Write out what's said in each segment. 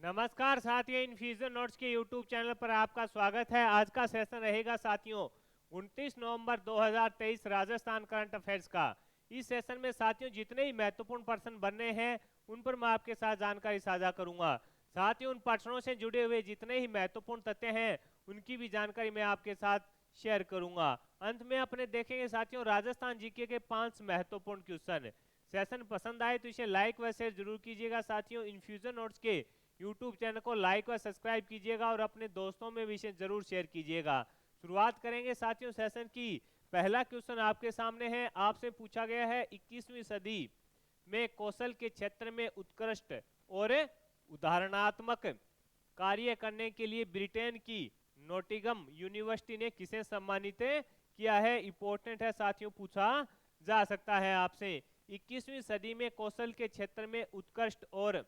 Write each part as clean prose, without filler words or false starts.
नमस्कार साथियों, infusion notes के यूट्यूब चैनल पर आपका स्वागत है। आज का सेशन रहेगा साथियों 29 नवंबर 2023 राजस्थान करंट अफेयर्स का। इस सेशन में साथियों जितने ही महत्वपूर्ण प्रश्न बनने हैं उन पर मैं आपके साथ जानकारी साझा करूंगा। साथियों उन प्रश्नों से जुड़े हुए जितने ही महत्वपूर्ण तथ्य हैं उनकी भी जानकारी मैं आपके साथ शेयर करूंगा। अंत में अपने देखेंगे साथियों राजस्थान जीके के 5 महत्वपूर्ण क्वेश्चन। सेशन पसंद आए तो इसे लाइक व शेयर जरूर कीजिएगा। साथियों इन्फ्यूजन नोट्स के यूट्यूब चैनल को लाइक व सब्सक्राइब कीजिएगा और अपने दोस्तों में भी इसे जरूर शेयर कीजिएगा। शुरुआत करेंगे साथियों सेशन की। पहला क्वेश्चन आपके सामने है। आपसे पूछा गया है 21वीं सदी में कौशल के क्षेत्र में उत्कृष्ट और उदाहरणात्मक कार्य करने के लिए ब्रिटेन की नोटिंगम यूनिवर्सिटी ने किसे सम्मानित किया है। इंपॉर्टेंट है साथियों, पूछा जा सकता है आपसे। 21वीं सदी में कौशल के क्षेत्र में उत्कृष्ट और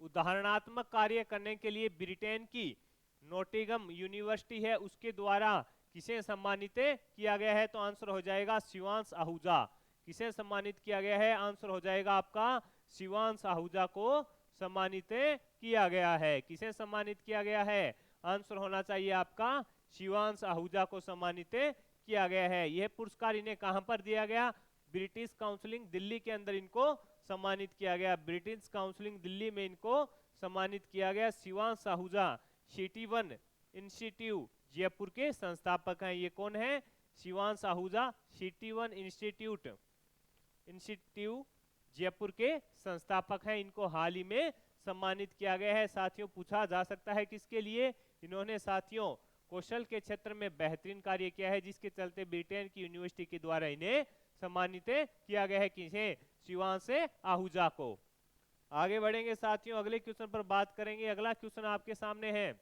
उदाहरणात्मक कार्य करने के लिए ब्रिटेन की नोटिंगम यूनिवर्सिटी है उसके द्वारा किसे सम्मानित किया गया है। तो आंसर हो जाएगा शिवांश आहूजा। किसे सम्मानित किया गया है? आंसर हो जाएगा आपका शिवांश आहूजा को सम्मानित किया गया है। किसे सम्मानित किया गया है? आंसर होना चाहिए आपका शिवांश आहूजा को सम्मानित किया गया है। यह पुरस्कार इन्हें कहां पर दिया गया? ब्रिटिश काउंसिलिंग दिल्ली के अंदर इनको सम्मानित किया गया। ब्रिटिश काउंसिलिंग दिल्ली में इनको सम्मानित किया गया। Shivansh Ahuja city one institute Jaipur के संस्थापक हैं। ये कौन है? Shivansh Ahuja city one institute Jaipur के संस्थापक हैं। इनको हाल ही में सम्मानित किया गया है। साथियों पूछा जा सकता है किसके लिए? इन्होंने साथियों कौशल के क्षेत्र में बेहतरीन कार्य किया है जिसके चलते ब्रिटेन की यूनिवर्सिटी के द्वारा इन्हें सम्मानित किया गया है। किसे? शिवांश आहूजा को। आगे बढ़ेंगे साथियों, अगले क्वेश्चन पर बात करेंगे। अगला क्वेश्चन आपके सामने है।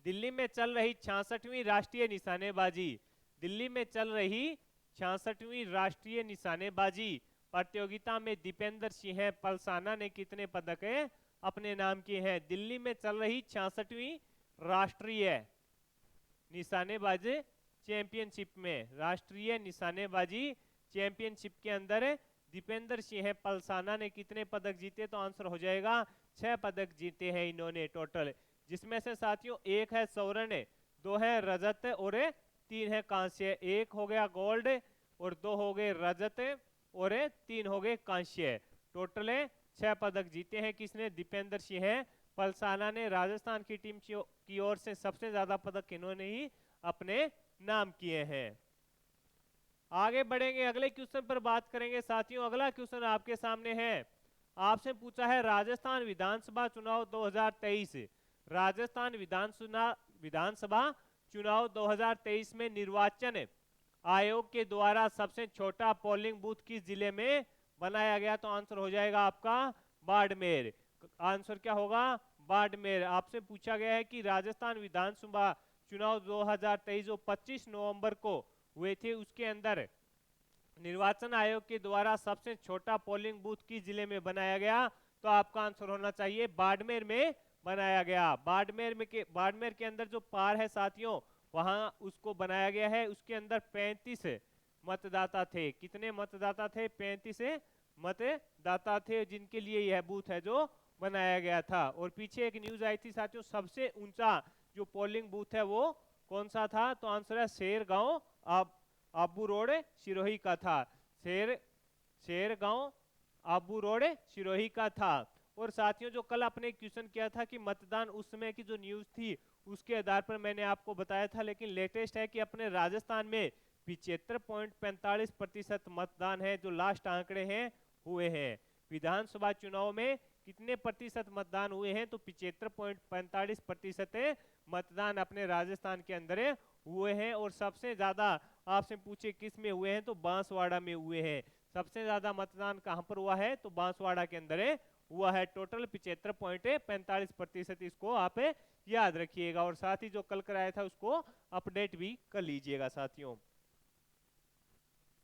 दिल्ली में चल रही 66वीं राष्ट्रीय निशानेबाजी दिल्ली में चल रही 66वीं राष्ट्रीय निशानेबाजी प्रतियोगिता में दीपेंद्र सिंह पलसाना ने कितने पदक अपने नाम किए हैं? दिल्ली में चल रही 66वीं राष्ट्रीय निशानेबाजी चैंपियनशिप में, राष्ट्रीय निशानेबाजी चैंपियनशिप के अंदर दीपेंद्र सिंह पलसाना ने कितने पदक जीते? तो आंसर हो जाएगा 6 पदक जीते हैं इन्होंने टोटल, जिसमें से साथियों 1 है स्वर्ण, 2 है रजत और 3 है कांस्य। 1 हो गया गोल्ड और 2 हो गए रजत और 3 हो गए कांस्य। टोटल 6 पदक जीते हैं किसने? दीपेंद्र सिंह पलसाना ने। राजस्थान की टीम की ओर से सबसे ज्यादा पदक इन्होंने ही अपने नाम किए हैं। आगे बढ़ेंगे, अगले क्वेश्चन पर बात करेंगे साथियों। अगला क्वेश्चन आपके सामने है। आपसे पूछा है राजस्थान विधानसभा चुनाव 2023। राजस्थान विधानसभा चुनाव 2023 में निर्वाचन आयोग के द्वारा सबसे छोटा पोलिंग बूथ किस जिले में बनाया गया? तो आंसर हो जाएगा आपका बाड़मेर। आंसर क्या होगा? बाड़मेर। आपसे पूछा गया है कि राजस्थान विधानसभा चुनाव 2023 जो 25 नवंबर को हुए थे उसके अंदर निर्वाचन आयोग के द्वारा सबसे छोटा पोलिंग बूथ किस जिले में बनाया गया? तो आपका आंसर होना चाहिए बाड़मेर में बनाया गया। बाड़मेर के अंदर जो पार है साथियों वहां उसको बनाया गया है। उसके अंदर 35 मतदाता थे। कितने मतदाता थे? 35 मतदाता थे जिनके लिए यह बूथ है जो बनाया गया था। और पीछे एक न्यूज आई थी साथियों, सबसे ऊंचा जो पोलिंग बूथ है वो कौन सा था? तो आंसर है शेरगांव आबू रोड सिरोही का था। शेरगांव आबू रोड सिरोही का था। और साथियों जो कल अपने क्वेश्चन किया था कि मतदान उस समय की जो न्यूज थी उसके आधार पर मैंने आपको बताया था, लेकिन लेटेस्ट है कि अपने राजस्थान में 75.45% मतदान है जो लास्ट आंकड़े हैं हुए हैं। विधानसभा चुनाव में कितने प्रतिशत मतदान हुए हैं? तो 75.45% मतदान अपने राजस्थान के अंदर हुए हैं। और सबसे ज्यादा आपसे पूछे किस में हुए हैं? तो बांसवाड़ा में हुए हैं। सबसे ज्यादा मतदान कहां पर हुआ है? तो बांसवाड़ा के अंदर हुआ है। टोटल 75.45%। इसको आप याद रखिएगा और साथ ही जो कल कराया था उसको अपडेट भी कर लीजिएगा साथियों।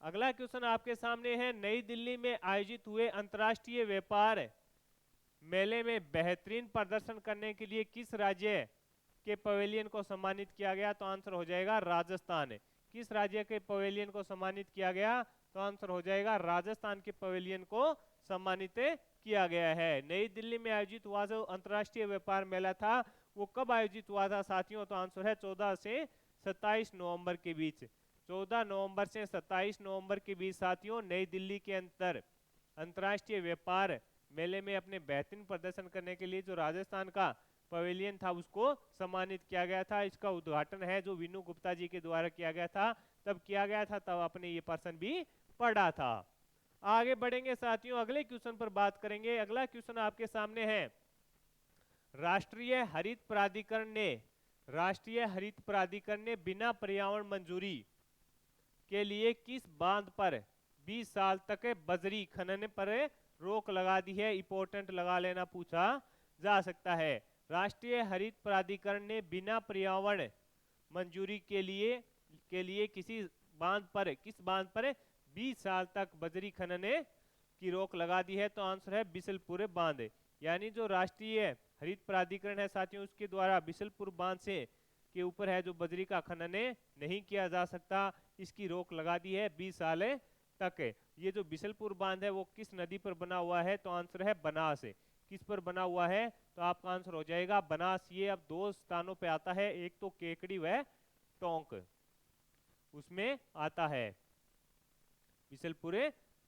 अगला क्वेश्चन आपके सामने है। नई दिल्ली में आयोजित हुए अंतर्राष्ट्रीय व्यापार मेले में बेहतरीन प्रदर्शन करने के लिए किस राज्य के पवेलियन को सम्मानित किया गया? तो आंसर हो जाएगा राजस्थान। किस राज्य के पवेलियन को सम्मानित किया गया? तो आंसर हो जाएगा राजस्थान के पवेलियन को सम्मानित किया गया है। नई दिल्ली में आयोजित हुआ जो अंतर्राष्ट्रीय व्यापार मेला था वो कब आयोजित हुआ था साथियों? तो आंसर है 14 से 27 नवंबर के बीच। 14 नवंबर से 27 नवंबर के बीच साथियों नई दिल्ली के अंतर्राष्ट्रीय व्यापार मेले में अपने बेहतरीन प्रदर्शन करने के लिए जो राजस्थान का पवेलियन था उसको सम्मानित किया गया था। इसका उद्घाटन है जो विनू गुप्ता जी के द्वारा किया गया था, तब किया गया था, तब आपने ये पर्सन भी पढ़ा था। आगे बढ़ेंगे साथियों, अगले क्वेश्चन पर बात करेंगे। अगला क्वेश्चन आपके सामने है, राष्ट्रीय हरित प्राधिकरण ने बिना पर्यावरण मंजूरी के लिए किस बांध पर 20 साल तक बजरी खनन पर रोक लगा दी है? इंपॉर्टेंट लगा लेना, पूछा जा सकता है। राष्ट्रीय हरित प्राधिकरण ने बिना पर्यावरण मंजूरी के लिए किस बांध पर 20 साल तक बजरी खनन की रोक लगा दी है? तो आंसर है बिशलपुर बांध। यानी जो राष्ट्रीय हरित प्राधिकरण है साथियों उसके द्वारा बिशलपुर बांध से के ऊपर है जो बजरी का खनन नहीं किया जा सकता, इसकी रोक लगा दी है 20 साल तक। ये जो बिशलपुर बांध है वो किस नदी पर बना हुआ है? तो आंसर है बनास। किस पर बना हुआ है? तो आपका आंसर हो जाएगा बनास। ये अब 2 स्थानों पे आता है, एक तो केकड़ी व टोंक उसमें आता है बिशलपुर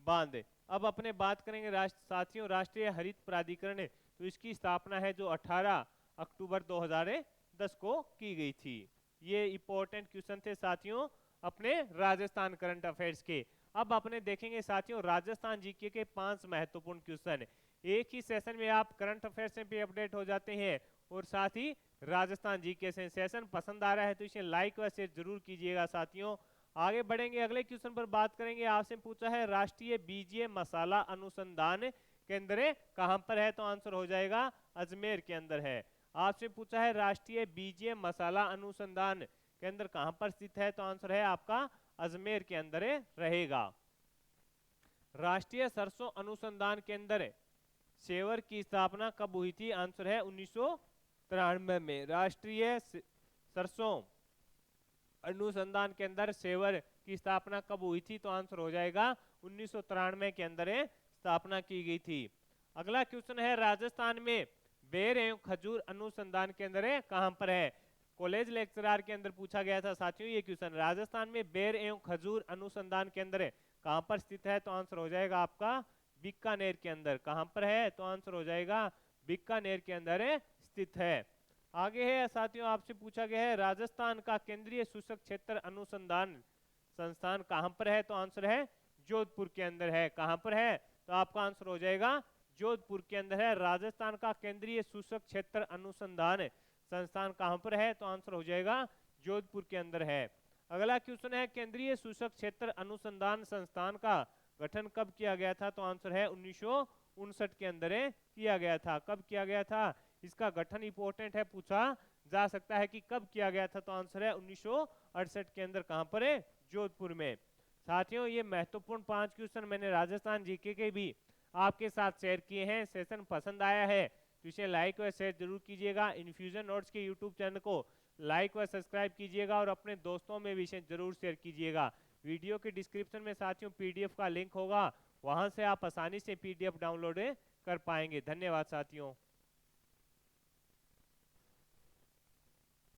बांध। अब अपने बात करेंगे साथियों राष्ट्रीय हरित प्राधिकरण, तो इसकी स्थापना है जो 18 अक्टूबर 2010 को की गई थी। ये इंपॉर्टेंट क्वेश्चन थे साथियों अपने राजस्थान करंट अफेयर्स के। अब अपने देखेंगे साथियों राजस्थान जीके के 5 महत्वपूर्ण क्वेश्चन। एक ही सेशन में आप करंट अफेयर से भी अपडेट हो जाते हैं और साथ ही राजस्थान जीके से। सेशन पसंद आ रहा है तो इसे लाइक व शेयर जरूर कीजिएगा साथियों। आगे बढ़ेंगे, अगले क्वेश्चन पर बात करेंगे। आपसे पूछा है राष्ट्रीय बीजीय मसाला अनुसंधान केंद्र कहां पर है? तो आंसर हो जाएगा अजमेर के अंदर है। आपसे पूछा है राष्ट्रीय बीजीय मसाला अनुसंधान केंद्र कहां पर स्थित है? तो आंसर है आपका अजमेर के अंदर रहेगा। राष्ट्रीय सरसों अनुसंधान केंद्र सेवर की स्थापना कब हुई थी? आंसर है 1993 में। राष्ट्रीय सरसों अनुसंधान केंद्र सेवर की स्थापना कब हुई थी? तो आंसर हो जाएगा 1993 के अंदर स्थापना की गई थी। अगला क्वेश्चन है राजस्थान में बेर एवं खजूर अनुसंधान केंद्र कहां पर है? कॉलेज लेक्चरर के अंदर पूछा गया था साथियों ये क्वेश्चन। राजस्थान में बेर एवं खजूर अनुसंधान केंद्र कहां पर स्थित है? तो आंसर हो जाएगा आपका बीकानेर के अंदर। कहां पर है? तो आंसर हो जाएगा बीकानेर के अंदर स्थित है। आगे है साथियों आपसे पूछा गया है राजस्थान का केंद्रीय शुष्क क्षेत्र अनुसंधान संस्थान कहां पर है? तो आंसर है जोधपुर के अंदर है। कहां पर है? तो आपका आंसर हो जाएगा जोधपुर के अंदर है। राजस्थान का केंद्रीय शुष्क क्षेत्र अनुसंधान संस्थान कहां पर है? तो आंसर हो जाएगा जोधपुर के अंदर है। अगला क्वेश्चन है केंद्रीय शुष्क क्षेत्र अनुसंधान संस्थान का गठन कब किया गया था? तो आंसर है 1959 के अंदर किया गया था। कब किया गया था? इसका गठन इंपॉर्टेंट है, पूछा जा सकता है कि कब किया गया था। तो आंसर है 1968 के अंदर। कहां पर है? जोधपुर में। साथियों ये महत्वपूर्ण 5 क्वेश्चन मैंने राजस्थान जीके के भी आपके साथ शेयर किए हैं। सेशन पसंद आया है तो इसे लाइक व शेयर जरूर कीजिएगा। इन्फ्यूजन नोट्स के यूट्यूब चैनल को लाइक व सब्सक्राइब कीजिएगा और अपने दोस्तों में भी इसे जरूर शेयर कीजिएगा। वीडियो के डिस्क्रिप्शन में साथियों पीडीएफ का लिंक होगा, वहां से आप आसानी से पीडीएफ डाउनलोड कर पाएंगे। धन्यवाद साथियों।